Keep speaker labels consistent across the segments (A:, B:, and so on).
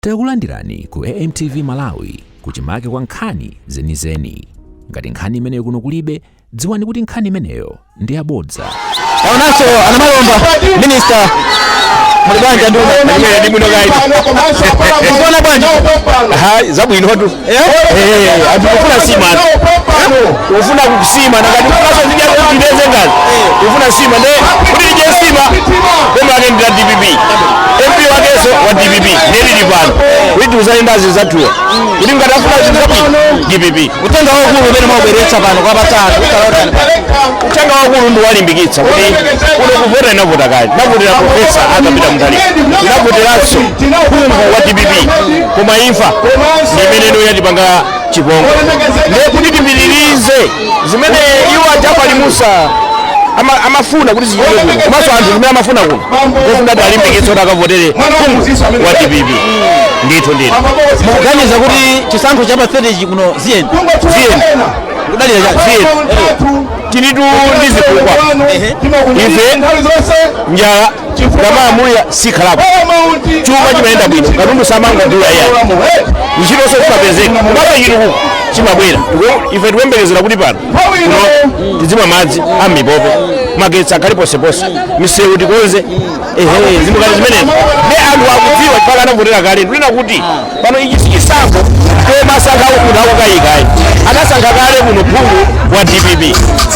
A: Takulandirani ku AMTV Malawi kuchimake kwa nkhani zenizeni. Ngati nkhani imeneyo kuno kulibe, dziwani kuti nkhani imeneyo ndi abodza.
B: Taonacho anamalomba minister mulibanja nduma ndi muno gaidi. Mbona bwana? Zabwino tu. Adukufuna sima. Ufuna kusima na ngati mkaso zija kudeze ngazi. Ufuna sima ne kuti je sima koma ngenda DPP. MP wakeso wa DPP neli divano. Witu uzaindazi zatuwa. Kuti ngatafuna zinapi DPP. Utanga wakulu umene mwaberetsa pano kwa batatu utaona. Utanga wakulu ndo walimbikitsa kuti kuno kuvota inavota kali. Navotera professor akapita mtali. Navoteraso kumbu wa DPP. Koma imfa zimene ndo yatipanga chibongo. Kuti tipitirize zimene iwo achapali Musa amafuna kuti zichitike kuno komanso anthu zimene amafuna kuno kufuna kuti alimbikitse kuti akavotere wa DPP. Ndithu mukuganiza kuti chisankho cha pathetic kuno ziyeni kudalira ziyeni tinitu ndizikukwa ife njala kamaamulira sikhalapo chuma chimayenda bwino katundu samanga ndula yani ntchito so zimapezeka kumaka chitukuko chimabwera ife tikuyembekezera kuti pano kuno tizimwa madzi amipope magetsi akhale posepose misewu tikonze zimukati zimenezo ne anthu akudziwa mpaka anavotera kale ndinena kuti pano ichi sichisankho koma asankha kuno akukayikayi anasankha kale kuno phungu wa DPP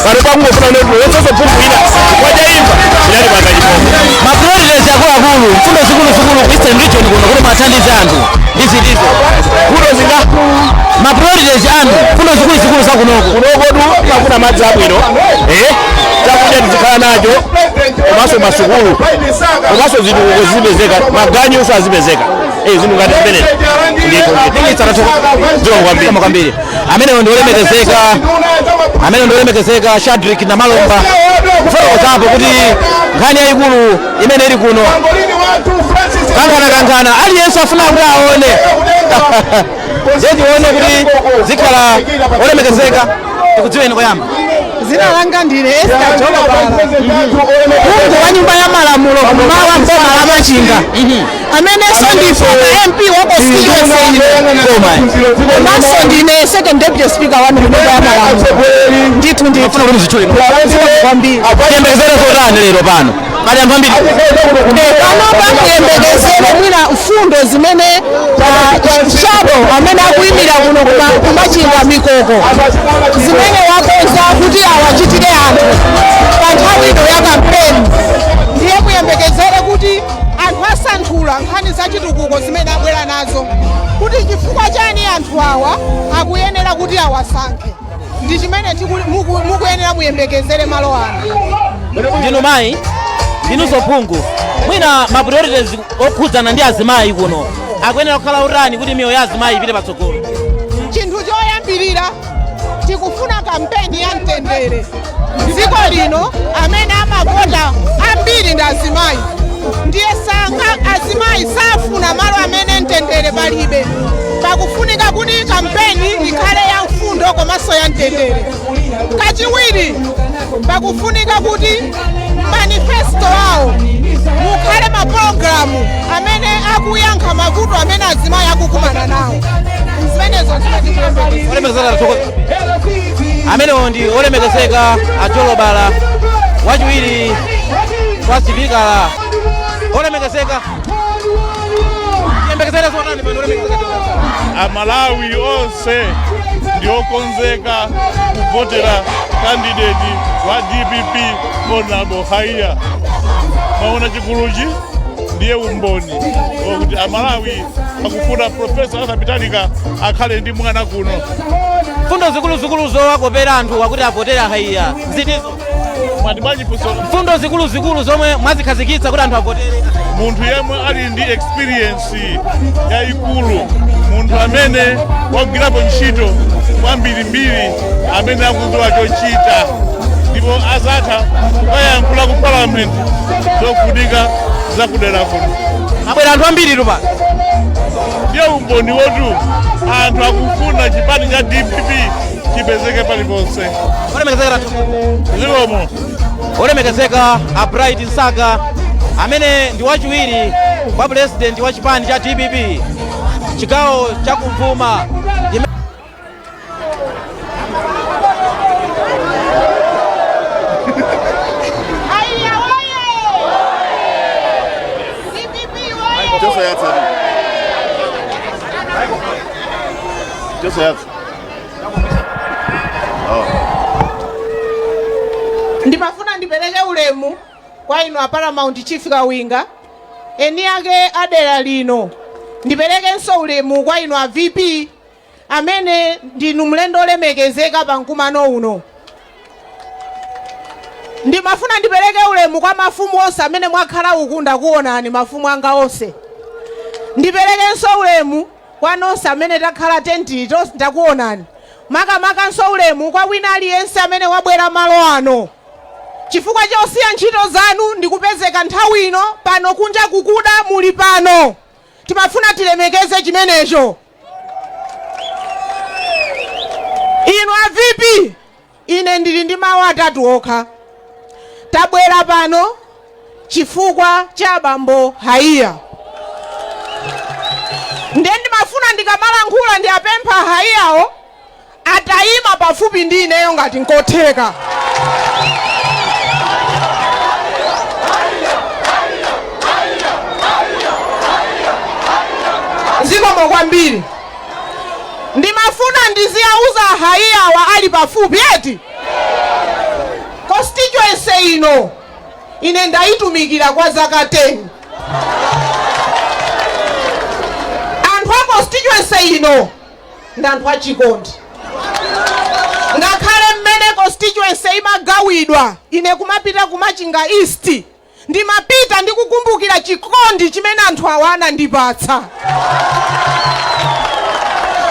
B: pano pakungofuna kuti wonsoso phungu ina wachaimva inali panga chibongo mapriorities akuluakulu mfundo zikuluzikulu ku Eastern Region kuno kuti mathandize anthu ndizo kuno zinga mapriorities anthu mfundo zikuluzikulu zakunoko tu pakuna madzi abwino chakudya tizikhala nacho komanso masukulu komanso zitukuko zizipezeka maganyu uso azipezeka zinthu ngati zimenezi ndipo kwambiri amenewo ndiolemekezeka Shadrack na Malomba kufotokozapo kuti nkhani yayikulu imene ili kuno kankana aliyense afuna kuti aone tione kuti zikhala olemekezeka tikudziweni koyamba.
C: Zina langa ndine Udf wa nyumba ya malamulo kumawa mboma la Machinga amene ndife MP wa constituency komanso ndine second deputy speaker wa nyumba ya malamulo ndithu kwambiri
B: kuyembekezera zotani lero pano pali anthu ambiri
C: pano pakuyembekezera mwina mfundo zimene chabo amene akuyimira kuno ku Machinga mikoko zimene wakonza kuti awachitire anthu pa nthawi ino ya kampeni. Ndiye kuyembekezera kuti anthu asanthula nkhani za chitukuko zimene abwera nazo kuti chifukwa chani anthu awa akuyenera kuti awasankhe ndi chimene mukuyenera muyembekezere malo ano.
B: Ndinu mayi ndinunso phungu mwina mapriorities okhudzana ndi azimayi kuno akuyenera kukhala utani kuti miyoyo ya azimayi ipite patsogolo.
C: Chinthu choyambirira tikufuna kampeni ya mtendere dziko lino amene amavota ambiri ndi azimayi ndiye sankha azimayi safuna malo amene mtendere palibe pakufunika kuti kampeni ikhale ya mfundo komanso ya mtendere. Kachiwiri pakufunika kuti manifesto wawo mukhale mapulogalamu amene akuyankha mavuto amene azimayi akukumana nawo. Zimenezo
B: amenewo ndi olemekezeka a Jolobala wachiwiri kwa sipikala olemekezeka yembekezera zotani pano olemekezeka
D: Amalawi onse ndiokonzeka kuvotera candidate wa DPP Honorable Haiya. Maona chikuluchi ndiye umboni kuti Amalawi akufuna professor asapitalika akhale ndi mwana kuno.
B: Mfundo zikuluzikulu zowakopera anthu wakuti avotera Haiya zitizo mfundo zikuluzikulu zomwe mwazikhazikitsa kuti anthu avotere
D: munthu yemwe ali ndi experience yayikulu, munthu amene wagwirapo ntchito kwambirimbiri, amene akudziwa chochita ndipo azatha kukayankhula ku parliament zofunika zakudera kuno.
B: Abwera anthu ambiri tu pano
D: ndiye umboni wotu anthu akufuna chipani cha DPP chipezeke paliponse.
B: olemekezeka
D: zikomo
B: olemekezeka a Bright Nsaka amene ndi wachiwiri kwa president wa chipani cha DPP chigawo chakumvuma.
C: Ndimafuna ndipereke ulemu kwa inu Paramount Chief Kawinga eni ake adera lino. Ndiperekenso ulemu kwa inu VP amene ndinu mlendo olemekezeka pa mkumano uno. Ndimafuna ndipereke ulemu kwa mafumu onse amene mwakhala uku ndakuonani mafumu anga onse. Ndiperekenso ulemu kwa nonse amene takhala tenti tonse ndakuonani. Makamaka ulemu kwa wina aliyense amene wabwera malo ano. Chifukwa chosiya ntchito zanu ndikupezeka nthawi ino pano kunja kukuda muli pano. Timafuna tilemekeze chimenecho. Inu VP, ine ndili ndi mawu atatu okha. Tabwera pano chifukwa cha bambo Haiya. Ndimafuna ndikamalankhula ndi apempha Haiyawo atayima pafupi ndi ineyo ngati nkotheka. Zikomo kwambiri. Ndimafuna ndiziyauza Haiyawa ali pafupi eti. Constituency ino ine ndayitumikira kwa zaka 10. Anthu a constituency ino ndi anthu achikondi. Ngakhale mmene constituency imagawidwa ine kumapita ku Machinga East ndimapita ndikukumbukira chikondi chimene anthu awa anandipatsa.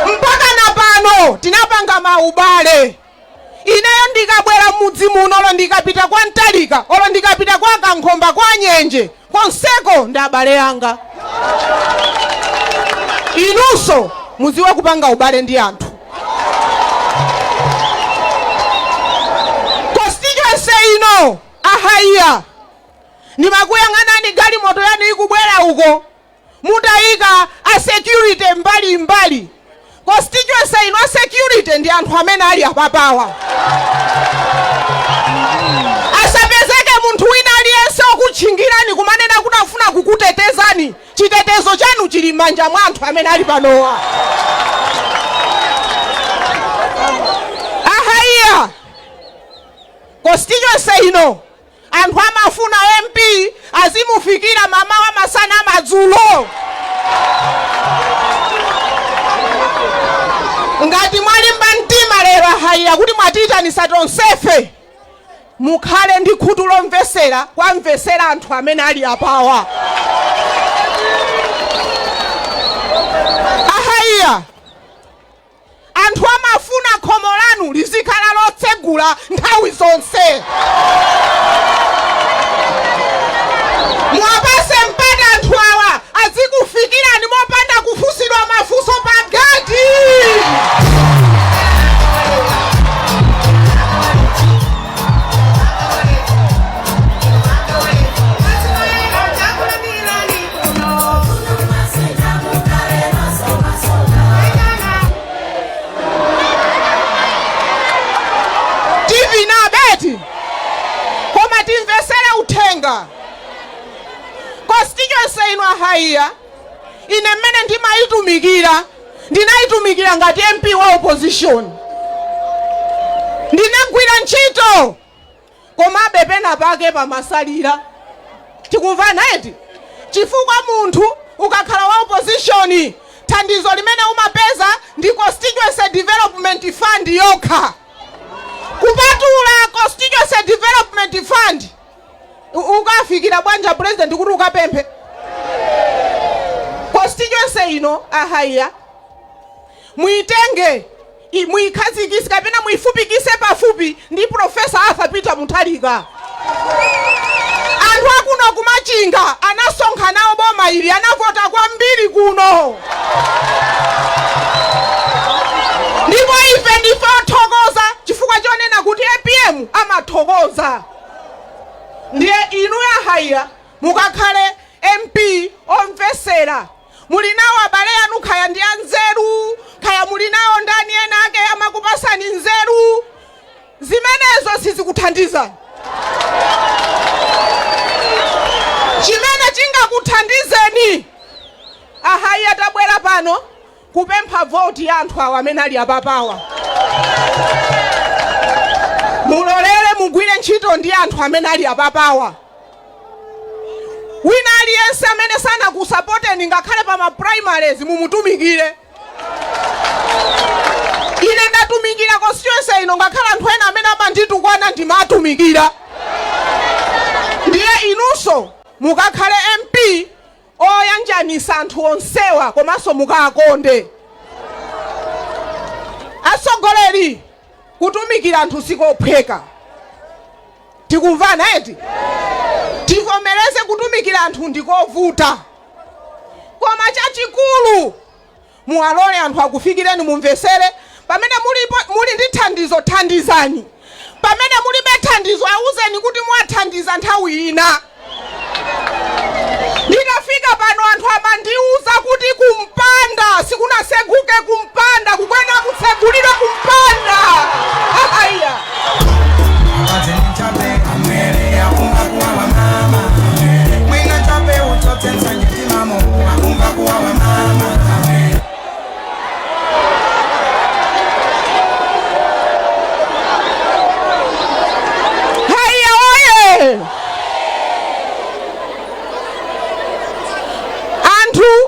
C: Mpaka na pano tinapanga maubale. Ineyo ndikabwera mudzi muno olo ndikapita kwa Ntalika olo ndikapita kwa Kankhomba kwa Nyenje konseko ndi abale anga. Inunso muziwe kupanga ubale ndi anthu. Constituency ino Haiya ndimakuyang'anani galimoto yanu ikubwera uko mutayika a security mbali. Constituency ino security ndi anthu amene ali apapawa. Asapezeke munthu wina aliyense okutchingirani kumanena kuti afuna kukutetezani. Chitetezo chanu chili m'manja mwa anthu amene ali panowa. Haiya constituency ino anthu amafuna MP azimufikira mama wa masana madzulo. Ngati mwalimba mtima lero Haiya kuti mwatiyitanisa tonsefe mukhale ndi khutu lomvesera kwamvesera anthu amene ali apawa. Haiya anthu amafuna khomo lanu lizikhala lotsegula nthawi zonse. Mwapase mpata anthu awa azikufikirani mopanda kufusidwa mafunso pagati. TV na beti koma timvesere uthenga. Constituency ino Haiya ine mmene ndinayitumikira ngati MP wa opposition. Ndinagwira ntchito komabe pena pake pamasalira. Tikumvana eti chifukwa munthu ukakhala wa opposition thandizo limene umapeza ndi Constituency Development Fund yokha. Kupatula Constituency Development Fund ukafikira bwanja president kuti ukapemphe. Constituency ino Haiya muitenge muikhazikise kapena muifupikise pafupi ndi Professor Arthur Peter Mutharika. Anthu akuno ku Machinga anasonkhanawo boma ili anavota kwambiri kuno. Ndipo ife ndife othokoza chifukwa chonena kuti APM amathokoza. Ndiye inu Haiya mukakhale MP omvesera muli nawo abale anu khaya ndi chingakuthandizani. Chimene chingakuthandizeni. Ahaiya tabwera pano kupempha vote ya anthu awa amene ali apapawa. Mulolere mugwire ntchito ndi anthu amene ali apapawa. Wina aliyense amene sana kusapoteni ngakhale pa ma primaries mumutumikire. Ine ndatumikira constituency ino ngakhale anthu ena amene amanditukwana ndimatumikira. Ndiye inunso mukakhale MP oyanjanisa anthu onsewa komanso mukakonde. Atsogoleri kutumikira anthu sikophweka. Tikumvana eti? Tivomereze kutumikira anthu ndikovuta. Koma chachikulu muwalole anthu akufikireni mumvesere. Pamene muli ndi thandizo thandizani. Pamene mulibe thandizo awuzeni kuti mwathandiza nthawi ina. Ndinafika pano anthu amandiuza kuti kumpanda sikunaseguke kumpanda kukwena kutsegulidwa kumpanda. Haiya.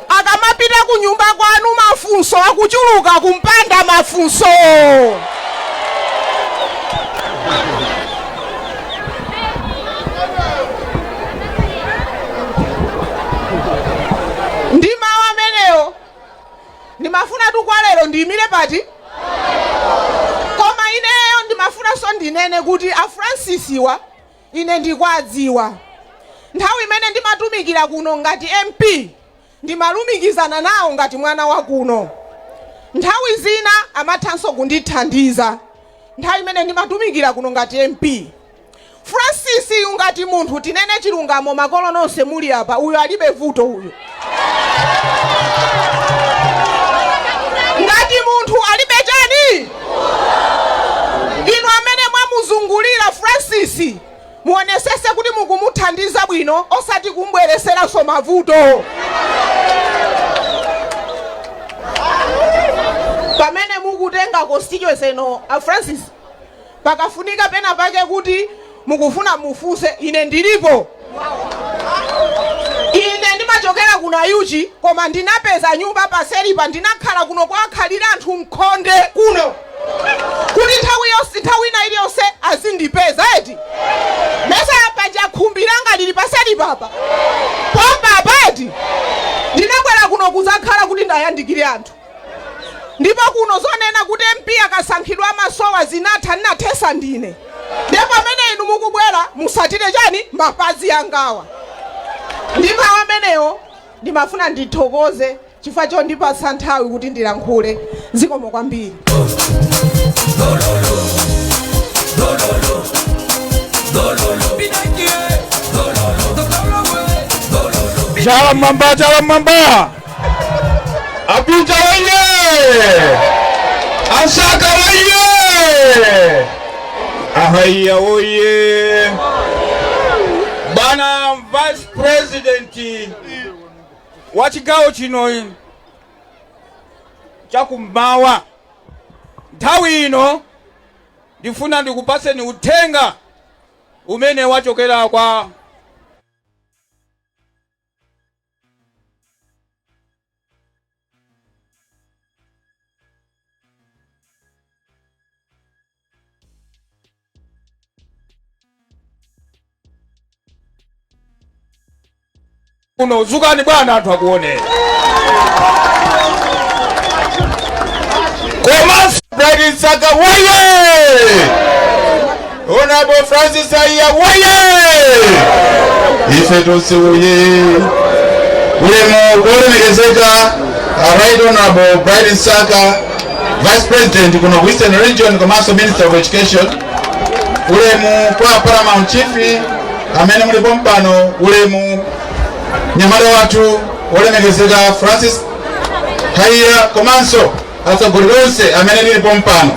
C: Akamapita kunyumba kwanu mafunso akuchuluka kumpanda mafunso. Ndima wameneyo ndimafuna tu kwa lero ndiyimire pati. Koma ineyo ndimafuna so ndinene kuti a Francisiwa ine ndikwadziwa. Nthawi imene ndimatumikira kuno ngati MP ndimalumikizana nawo ngati mwana wa kuno. Nthawi zina amathanso kundithandiza. Nthawi imene ndimatumikira kuno ngati MP. Francis ngati munthu tinene chilungamo makolo nonse muli apa uyo alibe vuto uyo. Ngati munthu alibe chani? Ino amene mwamuzungulira Francis muonesese kuti mukumuthandiza bwino osati kumbweresera so mavuto. Pamene mukutenga constituency no a Francis pakafunika pena pake kuti mukufuna mufunse ine ndilipo. Ine ndimachokera kuno ayuchi koma ndinapeza nyumba paselipa ndinakhala kuno kwakhalira anthu mkhonde kuno. Kuti nthawi ina iliyonse azindipeza eti. Mesa paja khumbi langa lili paseli papa. Pomba eti. Ndinabwera kuno kuzakhala kuti ndayandikire anthu. Ndipo kuno zonena kuti MP akasankhidwa masowa zinatha ninathesa ndine. Ndipo pamene inu mukubwera musatire chani mapazi yangawa. Ndipo ameneyo ndimafuna ndithokoze chifukwa chondipatsa nthawi kuti ndilankhule. Zikomo kwambiri.
B: Chala mamba. Apita Haiya. Asaka Haiya. Haiya oye. Bana Vice President wa chigawo chino chakummawa. Nthawi ino ndifuna ndikupaseni uthenga umene wachokera kwa kuno zukani bwana anthu akuonera. Komanso Bright Saka waye. Honorable Francis Haiya waye. Ife tonse uye. Ulemu kulemekezeka Right Honorable Bright Saka, Vice President kuno Western Region komanso Minister of Education. Ulemu kwa Paramount Chief amene mulipo mpano. Ulemu nyamara watu ulemekezeka Francis Haiya komanso atsogoleri onse amene mulipo mpano.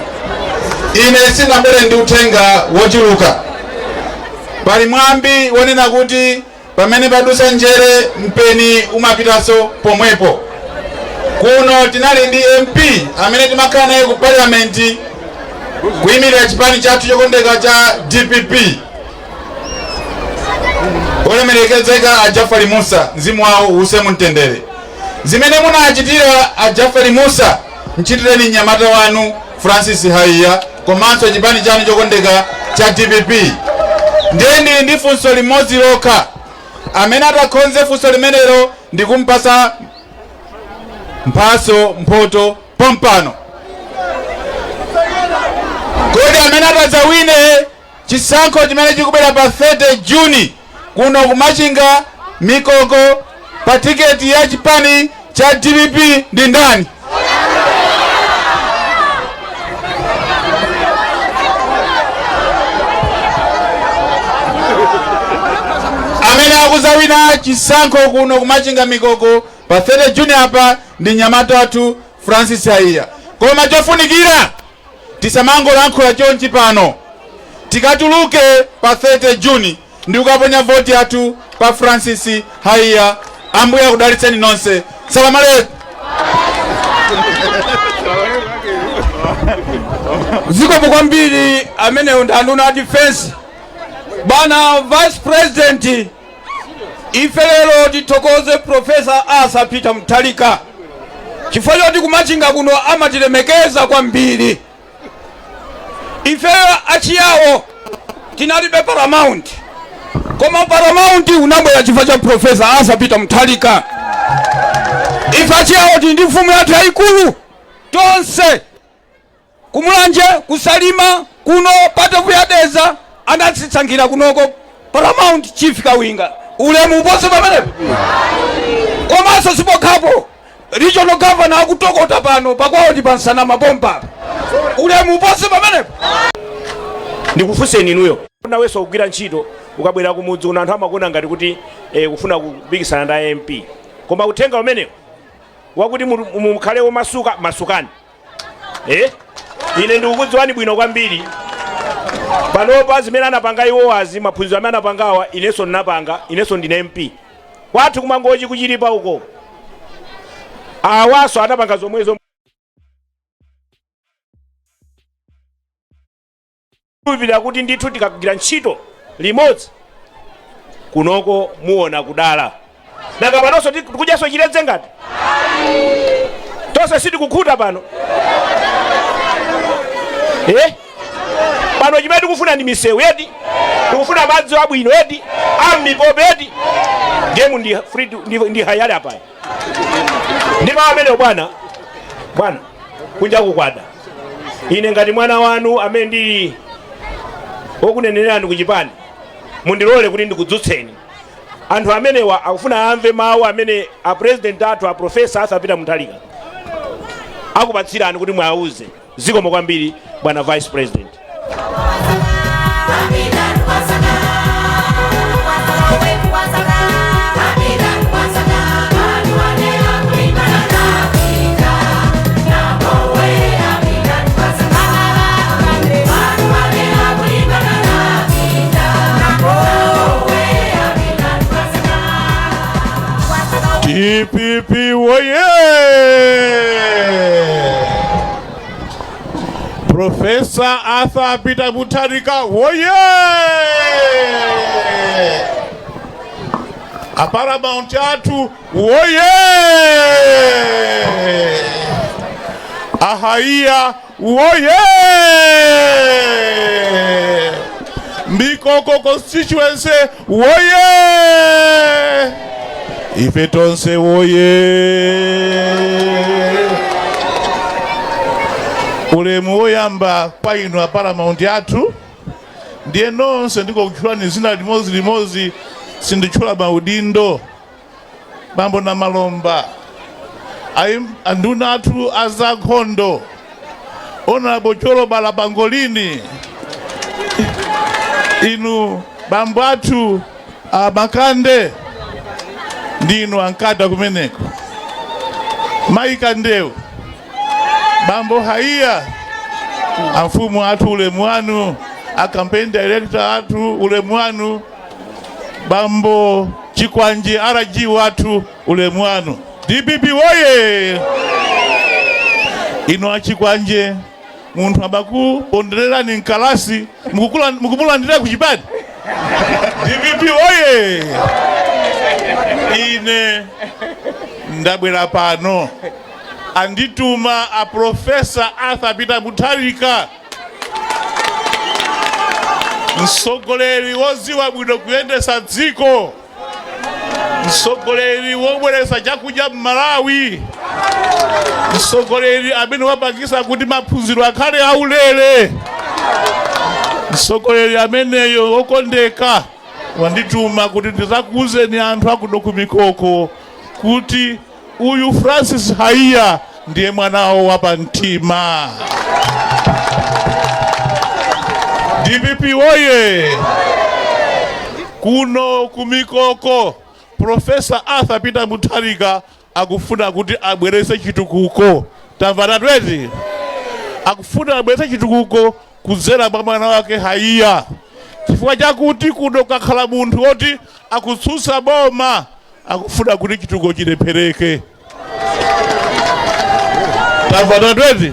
B: Ine sinabwere ndi uthenga wochuluka
E: pali mwambi wonena kuti pamene padusa njere mpeni umapitaso pomwepo. Kuno tinali ndi MP amene timakhala naye ku parliament kuyimirira chipani chathu chokondeka cha DPP, olemerekezeka a Jafari Musa, mzimu wawo uuse mumtendere. Zimene munachitira a Jafari Musa mchitireni nyamata wanu Francis Haiya komanso chipani chanu chokondeka cha DPP. Ndiye ndi funso limodzi lokha, amene atakonze funso limenelo ndi kumpasa mphaso mphotho pompano. Kodi amene atadzawine chisankho chimene chikubwera pa 30 Juni kuno ku Machinga Mikoko pa tiketi ya chipani cha DPP ndi ndani? Amene akuzawina chisankho kuno ku Machinga Mikoko pa 30 Juni apa ndi nyamata wathu Francis Haiya. Koma chofunikira tisamangolankhula chonchi pano, tikatuluke pa 30 Juni ndi kukaponya voti yathu pa Francis Haiya. Ambuye akudalitseni nonse. Salamu alaikum.
B: Zikomo kwambiri amene ndanduna defense bana vice president. Ife lero titokoze Professor Asa Peter Mutharika chifukwa choti kumachinga kuno amatilemekeza kwambiri. Ife achiyawo tinalibe paramount, koma paramount unabwera chifukwa cha Professor Asa Peter Mutharika. Ife achiyawo tindi mfumu yathu yayikulu tonse kumulanje kusalima kuno patovu ya deza anatsitsangira kunoko paramount chief kawinga ulemu upose pamenepo. Komanso sipokhapo regional governor akutokota pano pakwawo ndi pansana mabomba ulemu upose pamenepo.
F: Ndikufuseni inuyo naweso kugwira ntchito ukabwera kumudzi kuna anthu amakuona ngati kuti kufuna kubikisana ndi MP, koma uthenga umenewo wakuti mukhalewo masukani. Ine ndikukudziwani bwino kwambiri panopa zimene anapanga iwo azi maphunziro amene anapangawa inenso ndinapanga, inenso ndine MP kwathu kumangochi kuchilipa uko awaso anapanga zomwezo. Kupita kuti ndithu tikagwira ntchito limodzi kunoko muona kudala nanga panonso tikudyaso chiledze ngati tonse sitikukhuta pano. Pano chimene tikufuna ndi misewu edi, tikufuna madzi abwino edi, amipope edi. Gemu ndi hayali apaya ndipo amene bwana kunja kukwada. Ine ngati mwana wanu amene ndili wokunenerani kuchipani mundilole kuti ndikudzutseni. Anthu amenewa akufuna amve mawu amene a president athu a Professor Asa Peter Mutharika akupatsirani kuti mwauze. Zikomo kwambiri bwana vice president.
D: DPP woye! Professor Asa Peter Mutharika woye! A Paramount athu woye! A Haiya woye! Mikoko constituency woye! Ife tonse woye! Ulemu woyamba pa inu a Paramount athu ndiye nonse ndikukutchulani zina limodzi sinditchula maudindo bambo na malomba anduna athu azankhondo Honorable Jolobala Bangolini, inu bambo athu Makande ndinu ankada kumeneko, Mai Kandeu, bambo Haiya amfumu athu ulemu wanu a campaign director atu ulemu wanu bambo Chikwanje RG watu ulemu wanu. DPP woye! Ino Chikwanje muntu abaku ponderera ni nkalasi mukubulandira kuchipati. DPP woye! Ine ndabwera pano andituma a Professor Arthur Peter Mutarika, msogoleri woziwa bwino kuyendesa dziko, msogoleri wobweresa chakudya Malawi, msogoleri amene wapangisa kuti maphunziro akhale aulere, msogoleri ameneyo wokondeka wandituma kuti ndizakuuzeni anthu akuno kumikoko kuti uyu Francis Haiya ndiye mwanawo wapamtima. DPP woye! Kuno kumikoko Professor Arthur Peter Mutarika akufuna kuti abwerese chitukuko. Tamvana tweti? Akufuna abwerese chitukuko kudzera mwa mwana wake Haiya. Chifukwa chakuti kuno kakhala munthu woti akutsutsa boma, akufuna kuti chitukuko chilephereke. Tamvana tweti?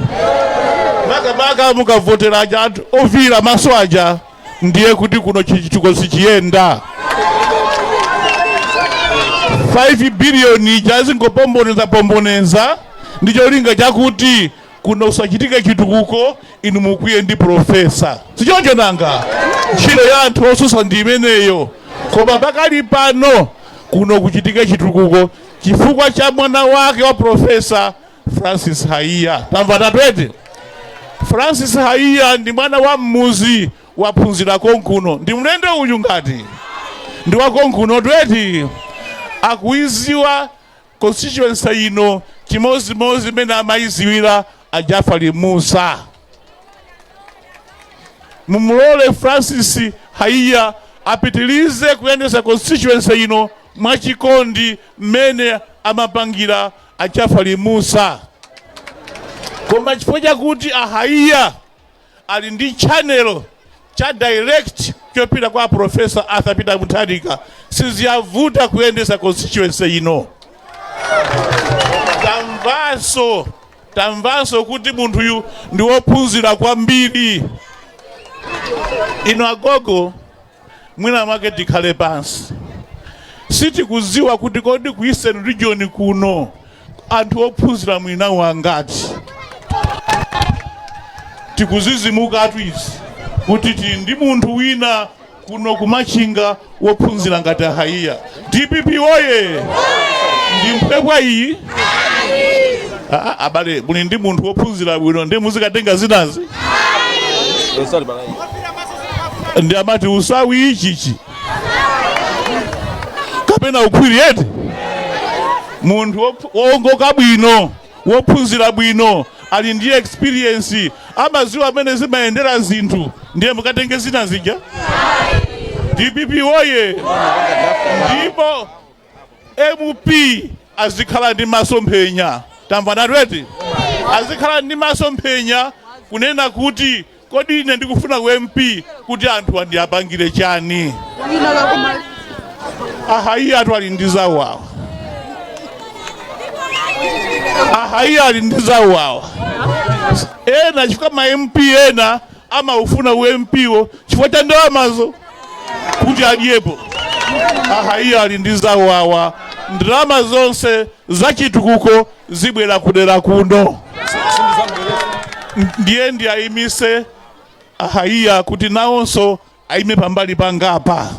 D: Maka mukavotera aja anthu ovira maso aja ndiye kuti kuno chitukuko sichiyenda. 5 billion chazingopomponeza ndicho linga chakuti kuno usachitike chitukuko inu mukwiye ndi profesa. Sichonje nanga ntchito ya anthu osusa ndi imeneyo. Koma pakali pano kuno kuchitike chitukuko chifukwa cha mwana wake wa Profesa Francis Haiya. Tamvana tweti? Francis Haiya ndi mwana wa mmuzi waphunzira konkuno. Ndi mlendo uyu ngati ndi wa konkuno tweti. Akuiziwa constituency ino chimozimozi mene amaiziwira a Jafari Musa. Mumulole Francis Haiya apitilize kuyendesa constituency ino mwachikondi mene amapangira a Jafari Musa. Koma chifukwa chakuti a Haiya ali ndi channel cha direct kyopita kwa Professor Arthur Peter Mutarika, siziyavuta kuyendesa constituency ino. Tamvaso kuti munthu yu ndi wophunzira kwambiri. Ino agogo mwina mwake tikhale pansi. Sitikuziwa kuti kodi ku Eastern region kuno anthu ophunzira mwina wangati. Tikuzizimuka atu izi kuti ndi munthu wina kuno ku Machinga wophunzira ngati Haiya. DPP woye! Ndi mphepo iyi? Abale muli ndi munthu wophunzira bwino ndi muzikatenga zinazi. Ndi amati usawi ichichi kapena ukwiri eti. Munthu wongoka bwino wophunzira bwino ali ndi experience amaziwa amene zimayendera zinthu ndiye mukatenge zina zija. DPP woye! Ndipo MP azikhala ndi masomphenya. Tamvana tweti? Azikhala ndi masomphenya kunena kuti kodi ine ndikufuna ku MP kuti anthu andiyapangire chani. Haiya atu ali ndi zawo awa. Haiya ali ndi zawo awa. Ena chifukwa ma MP ena amaufuna u MP wo chifukwa cha ndalamazo kuti adyepo. Haiya ali ndi zawo awa. Ndalama zonse za chitukuko zibwera kudera kuno. Ndiye ndi ayimise Haiya kuti nawonso ayime pambali pangapa.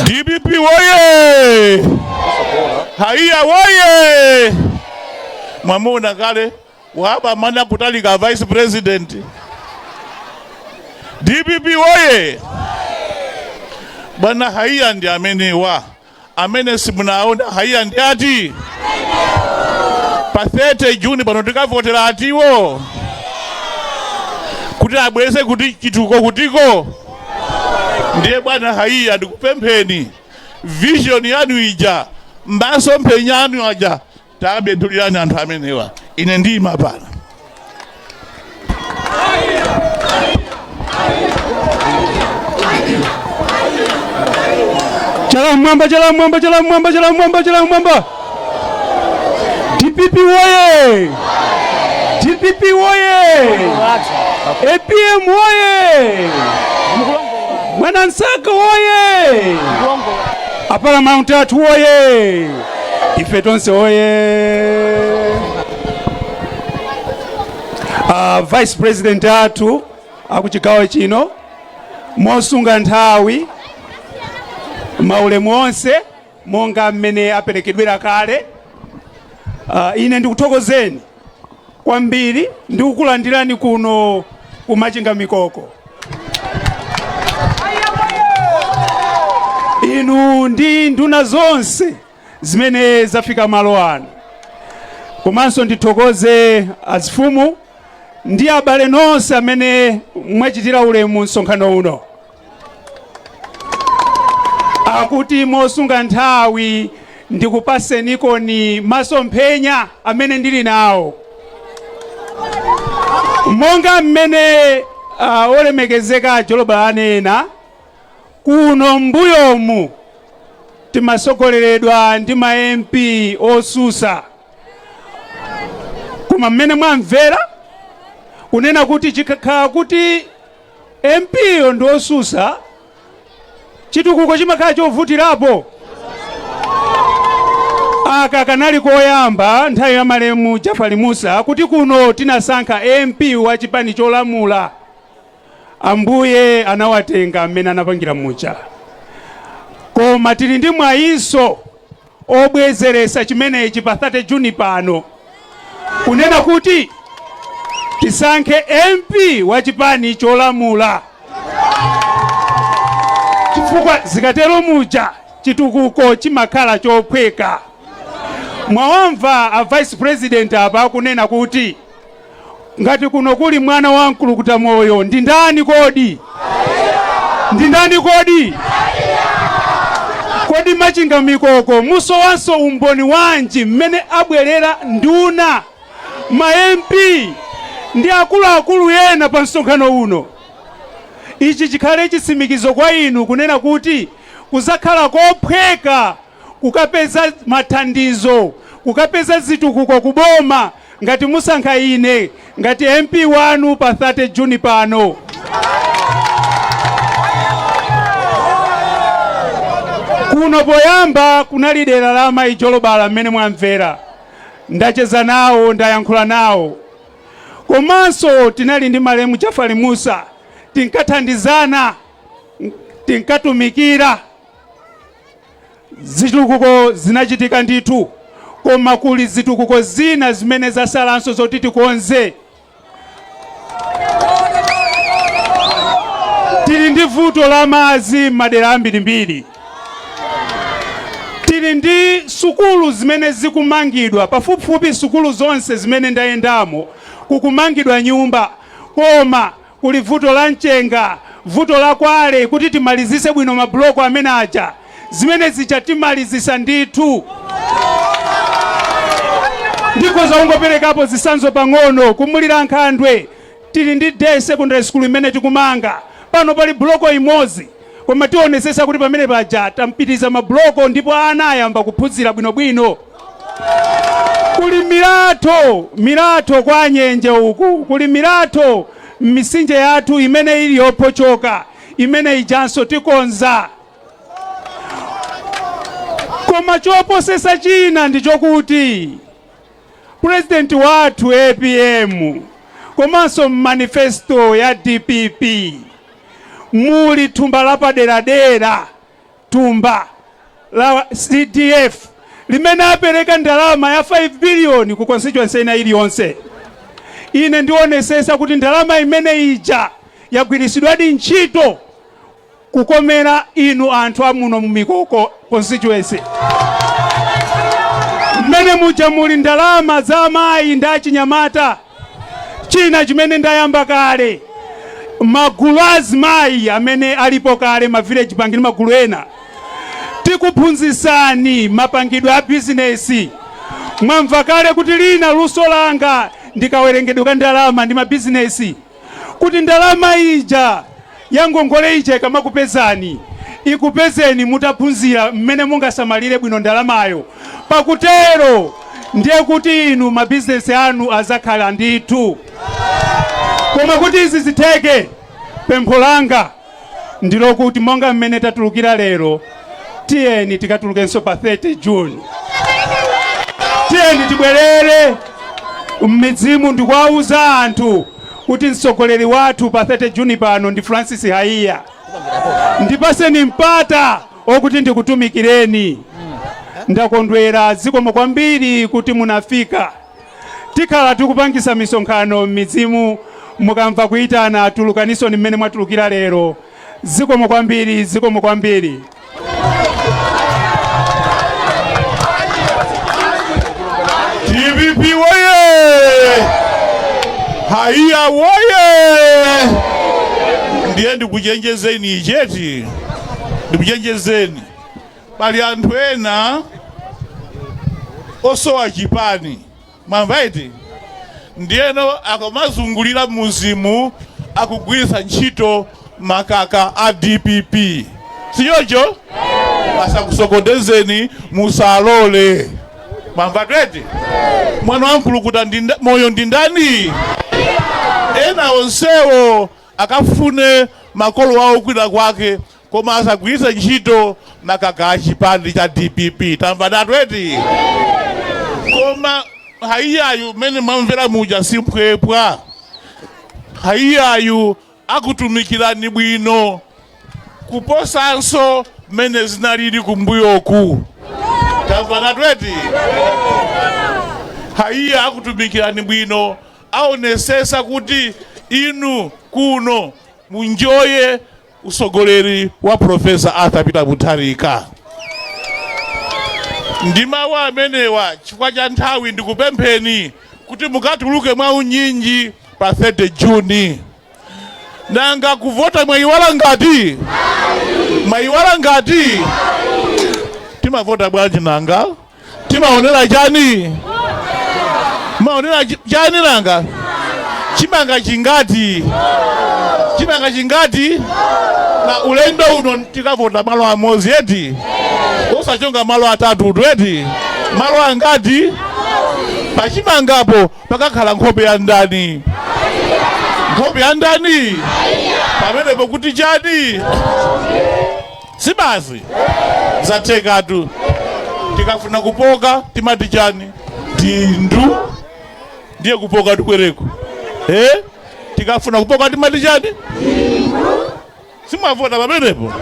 D: DPP woye! Haiya woye! Mwamuna kale waba mana kutalika vice president. DPP woye! Bwana Haiya ndi amenewa. Amene simunaona Haiya ndi ati? Pa 30 June pano tikavotera atiwo. Kuti abweze kuti chitukuko kutiko. Ndiye bwana Haiya ndikupempheni vision yanu ija, masomphenya anu aja takabedulirani anthu amenewa. Ine ndima pano.
G: Chala mwamba. DPP woye! DPP woye! APM woye! Mwanansaka woye! Aparamount athu woye! Ife tonse woye! Vice President athu akuchigawo chino mosunga nthawi maulemu onse monga mmene aperekedwera kale. Ine ndikuthokozeni kwambiri ndikukulandirani kuno ku Machinga Mikoko. Inu ndi nduna zonse zimene zafika malo ano. Komanso ndithokoze azifumu ndi abale nonse amene mwachitira ulemu msonkhano uno. Akuti mosunga nthawi ndikupaseniko ni masomphenya amene ndili nawo. Monga mmene olemekezeka Jolobala anena, kuno mbuyomu timasogoleredwa ndi ma MP osusa. Koma mmene mwamvera kunena kuti chikakhala kuti MP yo ndi osusa, chitukuko chimakhala chovutirapo. Aka kanali koyamba nthawi ya malemu Jafari Musa kuti kuno tinasankha MP wa chipani cholamula. Ambuye anawatenga amene anapangira mucha. Koma tili ndi mwayiso obwezeresa chimenechi pa 30 Juni pano. Kunena kuti tisankhe MP wa chipani cholamula. Chifukwa zikatero mucha chitukuko chimakhala chophweka. Mwawamva a Vice President apa kunena kuti ngati kuno kuli mwana wamkulu kuta moyo ndi ndani kodi? Ndi ndani kodi? Kodi Machinga Mikoko muso wanso umboni wanji mmene abwerera nduna ma MP ndi akuluakulu yena pa msonkhano uno. Ichi chikhale chisimikizo kwa inu kunena kuti kuzakhala kophweka kukapeza mathandizo, kukapeza zitukuko kuboma ngati musankha ine ngati MP wanu pa 30 Juni pano. Kuno poyamba kunali dera la Mai Jolobala mmene mwamvera. Ndacheza nawo, ndayankhula nawo. Komanso tinali ndi malemu Jafari Musa, tinkathandizana, tinkatumikira. Zitukuko zinachitika ndithu, koma kuli zitukuko zina zimene zasalanso zoti tikonze. Tili ndi vuto la madzi madera ambirimbiri. Tili ndi sukulu zimene zikumangidwa, pafupifupi sukulu zonse zimene ndayendamo kukumangidwa nyumba, koma kuli vuto la Mchenga, vuto la Kwale kuti timalizise bwino mabloko amene aja. Zimene zichatimalizisa ndithu. Ndiko zaungoperekapo zisanzo pang'ono kumulira Nkhandwe. Tili ndi Day Secondary School imene tikumanga. Pano pali bloko imodzi. Koma tionesesa kuti pamene paja tampitiza mabloko ndipo ana ayamba kuphunzira bwinobwino. Kuli Mirato kwa Nyenje uku. Kuli Mirato misinje yathu imene ili yopochoka. Imene ijanso tikonza. Koma choposesa china ndichokuti President wathu APM komanso manifesto ya DPP muli thumba la paderadera, thumba la CDF limene apereka ndalama ya 5 billion ku constituency ina iliyonse. Ine ndionesesa kuti ndalama imene ija yagwirisidwadi ntchito kukomera inu anthu amuno mu Mikoko constituency. Mmene muja muli ndalama za amayi ndi achinyamata. China chimene ndayamba kale, magulu azimayi amene alipo kale ma village bank ndi magulu ena. Tikuphunzitsani mapangidwe a business. mwamva kale kuti lina luso langa ndikawerengedwa ka ndalama ndi mabizinesi kuti ndalama ija yangongole ija ikamakupezani ikupezeni mutaphunzira mmene mungasamalire bwino ndalamayo. Pakutero ndiye kuti inu mabizinesi anu azakhala ndithu. Koma kuti izi zitheke, pempho langa ndilo kuti monga mmene tatulukira lero, tiyeni tikatulukenso pa 30 June. Tiyeni tibwerere mmidzimu ndikuwauza anthu kuti mtsogoleri wathu pa 30 June pano ndi Francis Haiya. Ndipaseni mpata okuti ndikutumikireni. Ndakondwera zikomo kwambiri kuti munafika. Tikhala tikupangisa misonkhano mmidzimu mukamva kuitana atulukaniso ni mmene mwatulukira lero. Zikomo kwambiri, zikomo kwambiri.
D: DPP woye! Haiya woye! Ndiye ndikuchenjezeni icheti. Ndikuchenjezeni. Pali anthu ena osowa chipani. Mwamva iti? Ndiyeno akamazungulira muzimu akugwiritsa ntchito makaka a DPP. Siyocho? Asakusokonezeni musalole. Mwamva tweti? Mwana wankulukuta moyo ndi ndani? Ena onsewo akafune makolo awo kwina kwake koma asagwiritsa ntchito makaka a chipani cha DPP. Tamva tweti? Koma Haiyayu mene mwamvera muja simphwepwa. Haiyayu akutumikirani bwino kuposanso mene zinalili kumbuyoku. Tamva tweti? Haiya akutumikirani bwino aonesesa kuti inu kuno munjoye usogoleri wa Profesa Arthur Peter Mutharika. Ndimawa amenewa chifukwa cha nthawi ndikupempheni kuti mukatuluke mwa unyinji pa 30 June. Nanga kuvota mwayiwala ngati? Mwayiwala ngati? Timavota bwanji nanga? Timaonera chani? Maonera chani nanga? Chimanga chingati? Chimanga chingati? Na ulendo uno tikavota malo amozi eti? Usachonga malo atatu eti? Malo angati? Pachimangapo pakakhala nkhope ya ndani. Nkhope ya ndani? Pamenepo kuti chani? Sibazi zathekatu. Tikafuna kupoka timati chani? Dindu. Ndiye kupoka tukwereko. Tikafuna kupoka timati chani? Simavota pamenepo.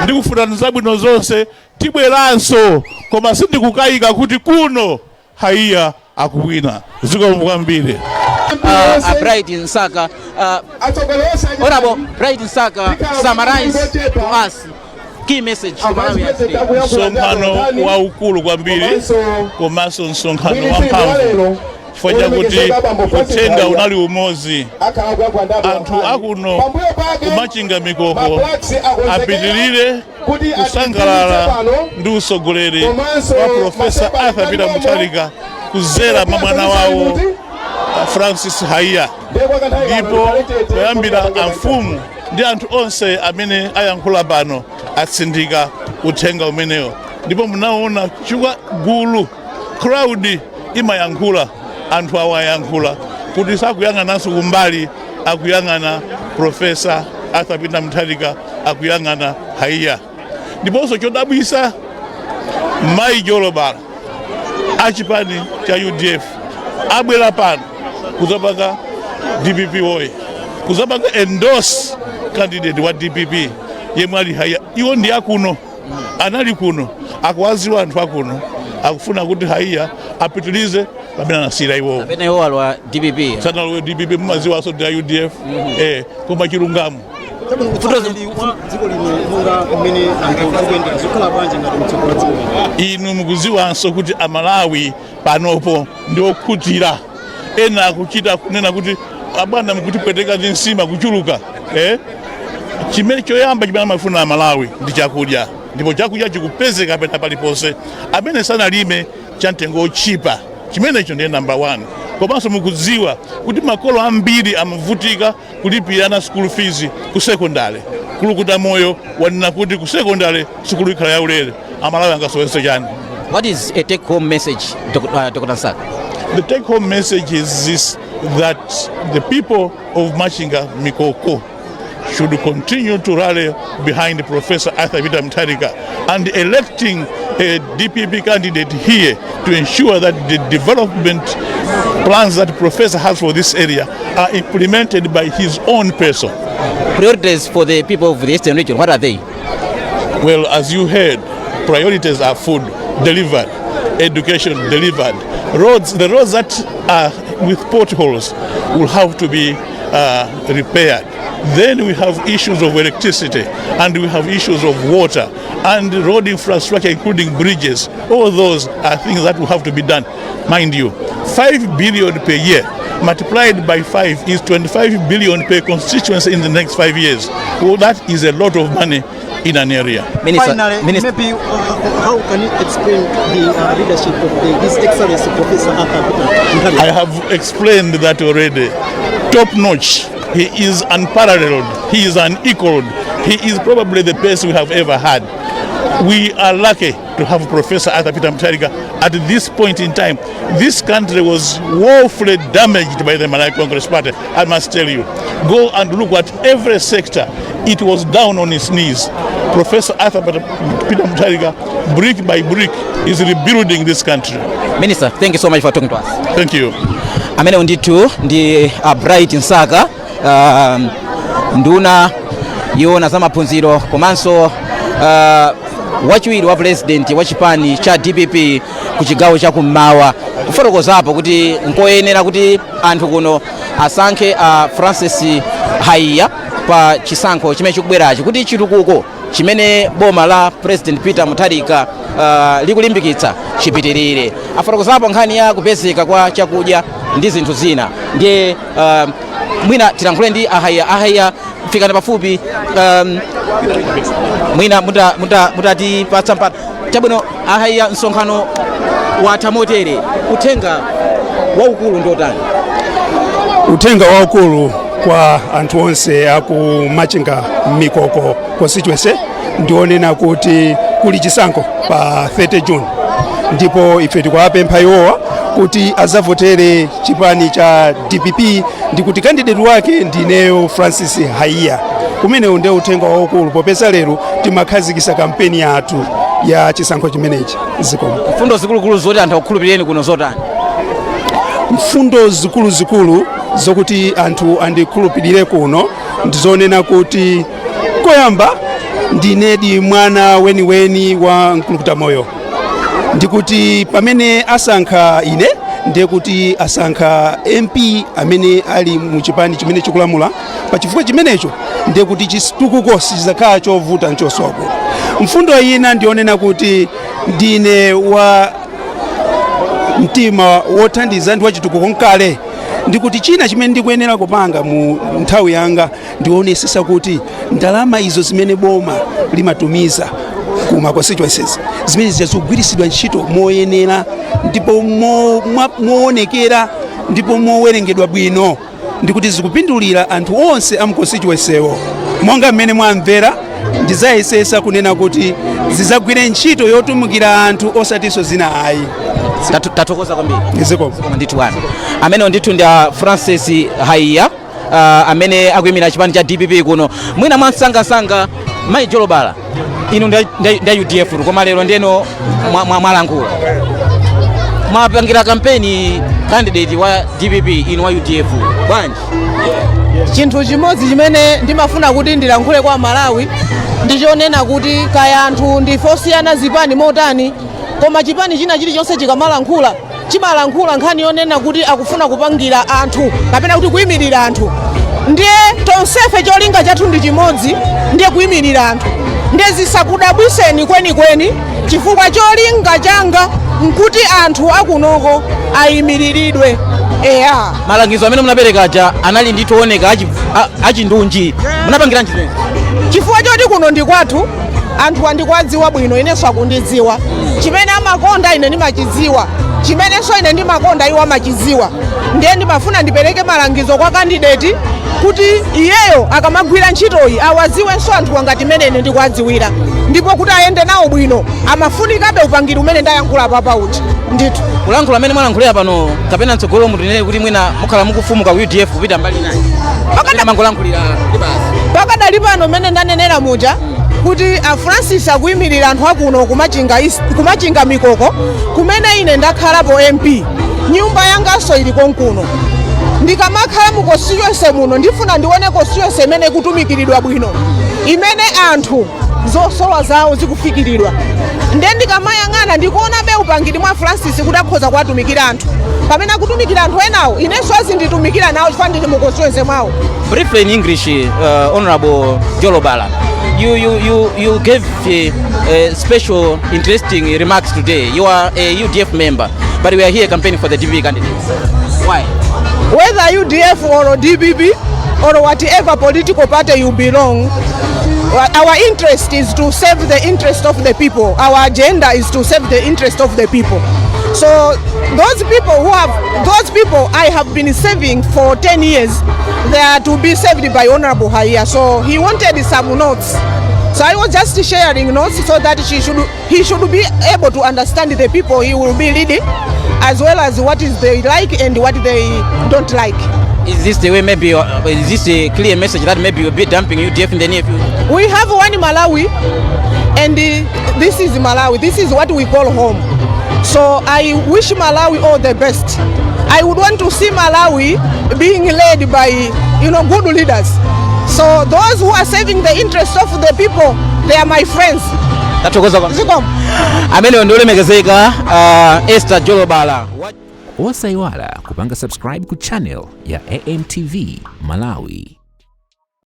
D: Ndikufuna nzabwino zonse tibweranso koma sindikukayika kuti kuno Haiya akuwina. Zikomo kwambiri.
B: Bright Nsaka, Honorable Bright Nsaka, summarize to us key message to Malawi today.
D: Msonkhano wa ukulu kwambiri komanso msonkhano wa mphamvu chifukwa chakuti uthenga unali umozi. Anthu akuno kumachinga mikoko apitirire kusangalala ndi usogoleri wa Profesa Arthur Peter Mutharika kuzera mwana wawo Francis Haiya. Ndipo kuyambira amfumu ndi anthu onse amene ayankhula pano atsindika uthenga umenewo. Ndipo munaona chukwa gulu crowd imayankhula, anthu awayankhula kuti sakuyang'ananso kumbali, akuyang'ana Profesa Arthur Peter Mutharika, akuyang'ana Haiya. Ndiponso chodabwisa Mai Jolobala achipani cha UDF abwera pano kuzapanga DPP woye, kuzapanga endorse candidate wa DPP yemwe ali Haiya. Iwo ndi akuno, anali kuno, akuwaziwa anthu akuno, akufuna kuti Haiya apitilize pamene anasira iwo.
B: Pene iwo alwa DPP.
D: Sana alwa DPP mumaziwa aso ndi UDF. Koma chilungamo. Inu mukuziwanso kuti amalawi panopo ndi okhutira. Ena akuchita kunena kuti abwana mukutipweteka ndi nsima kuchuluka. Chimene choyamba chimene amafuna amalawi ndi chakudya. Ndipo chakudya chikupezeka pena paliponse. Amene sanalime cha mtengo ochipa chimenecho ndiye number 1. Komanso mukudziwa kuti makolo ambiri amavutika kulipirana school fees ku secondary. Kulukuta moyo wanena kuti ku secondary sikulu ikhala yaulere amalawi angasowese chani.
B: What is a take home message, Dr. Nsaka?
D: The take home message is this, that the people of Machinga Mikoko should continue to rally behind Professor Peter Mutharika and electing a DPP candidate here to ensure that the development plans that Professor has for this area are implemented by his own person.
B: Priorities for the people of the Eastern region, what are they?
D: Well, as you heard, priorities are food delivered, education delivered. Roads, the roads that are with potholes will have to be repaired. Then we have issues of electricity, and we have issues of water and road infrastructure, including bridges. All those are things that will have to be done. Mind you, 5 billion per year multiplied by 5 is 25 billion per constituency in the next 5 years. Well, that is a lot of money in an area.
H: Finally, maybe how can you explain the leadership of His Excellency Professor Peter?
D: I have explained that already. Top notch. He is unparalleled. He is unequaled. He is probably the best we have ever had. We are lucky to have Professor Peter Mutharika at this point in time. This country was woefully damaged by the Malawi Congress Party, I must tell you. Go and look at every sector. It was down on its knees. Professor Peter Mutharika, brick by brick, is rebuilding this country.
B: Minister, thank you so much for talking to us.
D: Thank you.
B: Amene unditu ndi Bright Nsaka, nduna yona za maphunziro komanso wachiwiri wa president wa chipani cha DPP ku chigawo cha kummawa kufotokozapo kuti nkoyenera kuti anthu kuno asankhe Francis Haiya pa chisankho chimene chikubwerachi kuti chitukuko chimene boma la President Peter Mutharika likulimbikitsa chipitirire. Afotokozapo nkhani ya kupezeka kwa chakudya ndi zinthu zina. Ndiye mwina tilankhule ndi Haiya fikani pafupi, mwina mutatipatsa mpata chabwino. Haiya, msonkhano watha motere, uthenga waukulu ndotani?
G: Uthenga waukulu kwa anthu onse aku Machinga Mikoko constituency ndionena kuti kuli chisankho pa 30 June, ndipo ife tikuwapempha iwowa kuti azavotere chipani cha DPP ndi kuti kandidati wake ndineyo Francis Haiya. Kumenewo ndiye uthenga waukulu popeza lero timakhazikisa kampeni yathu ya chisankho chimenechi. Zikomo.
B: Mfundo zikulukulu zoti anthu akukhulupireni kuno zotani?
G: Mfundo zikuluzikulu zokuti anthu andikhulupirire kuno ndizonena kuti koyamba ndinedi mwana weniweni wa mkulukuta moyo, ndikuti pamene asankha ine ndiye kuti asankha MP amene ali mu chipani chimene chikulamula. Pa chifukwa chimenecho ndiye kuti chitukuko sichizakhala chovuta nchosoko. Mfundo ina ndionena kuti ndine wa mtima wothandiza ndi wachitukuko nkale, ndikuti china chimene ndikuyenera kupanga mu nthawi yanga ndionesesa kuti ndalama izo zimene boma limatumiza ku ma constituencies zimene zikugwiritsidwa ntchito moyenera ndipo moonekera ndipo mowerengedwa bwino, ndikuti zikupindulira anthu onse a mu constituencywo. Monga mmene mwamvera ndizayesesa kunena kuti zizagwire ntchito yotumikira anthu osatinso zina ayi.
B: Tatokoza kwambiri.
G: Zikomo.
B: Ndithu wana amene ndithu ndi Francis Haiya amene akuyimira chipani cha DPP kuno. Mwina mwansangasanga Mai Jolobala inu nda UDF koma lero ndeno mwalankhula mwapangira kampeni candidate wa DPP inu wa UDF bwanji.
C: Chinthu chimodzi chimene ndimafuna kuti ndilankhule kwa Malawi ndichonena kuti kaya anthu ndifosiyana zipani motani, koma chipani china chilichonse chikamalankhula chimalankhula nkhani yonena kuti akufuna kupangira anthu kapena kuti kuyimirira anthu. Ndiye tonsefe cholinga chathu ndi chimodzi, ndiye kuyimirira anthu. Ndiye zisakudabwiseni kwenikweni chifukwa cholinga changa nkuti anthu akunoko ayimiriridwe. Eya,
B: malangizo amene munapereka aja anali nditooneka achindunji munapangira ntchito
C: chifukwa choti kuno ndi kwathu anthu andikwadziwa bwino, inenso akundidziwa. Chimene amakonda ine ndimachidziwa, chimenenso ine ndimakonda iwo amachidziwa. Ndiye ndimafuna ndipereke malangizo kwa kandidate kuti iyeyo akamagwira ntchitoyi awadziwenso anthu ngati mmene ine ndikuwadziwira, ndipo kuti ayende nawo bwino amafunikabe upangiri umene ndayankhula papa uti. Ndithu
B: kulankhula amene mwalankhulira pano kapena mtsogolo mutinene kuti mwina mukhala mukufumuka UDF kupita mbali naye mangolankhulira
C: pakadali pano mmene ndanenera muja kuti a Francis akuyimirira anthu akuno kumachinga mikoko kumene ine ndakhalapo MP, nyumba yanganso ili konkuno. Ndikamakhala mu constituency muno ndifuna ndione constituency imene kutumikiridwa bwino, imene anthu zosowa zawo zikufikiridwa. Ndiye ndikamayang'ana ndikuona be upangiri mwa Francis kuti akhoza kuwatumikira anthu pamene akutumikira anthu enawo inenso azinditumikira nawo chifukwa ndili mu constituency mwawo.
B: Briefly in English, Honorable Jolobala, you gave special interesting remarks today. You are a UDF member, but we are here campaigning for the DPP candidates. Why?
C: Whether UDF or DPP or whatever political party you belong, our interest is to serve the interest of the people. Our agenda is to serve the interest of the people. So those people I have been serving for 10 years, they are to be served by Honorable Haiya. So he wanted some notes. So I was just sharing notes so that he should be able to understand the people he will be leading, as well as what is they like and what they don't like.
B: Is this the way maybe, is this a clear message that maybe you'll be dumping UDF in the near future?
C: We have one Malawi, and this is Malawi. This is what we call home. So I wish Malawi all the best. I would want to see Malawi being led by, good leaders. So those who are serving the interests of the people, they are my friends.
B: Amene ndolemekezeka Esther Jolobala.
A: Osaiwala kupanga subscribe ku channel ya AMTV Malawi.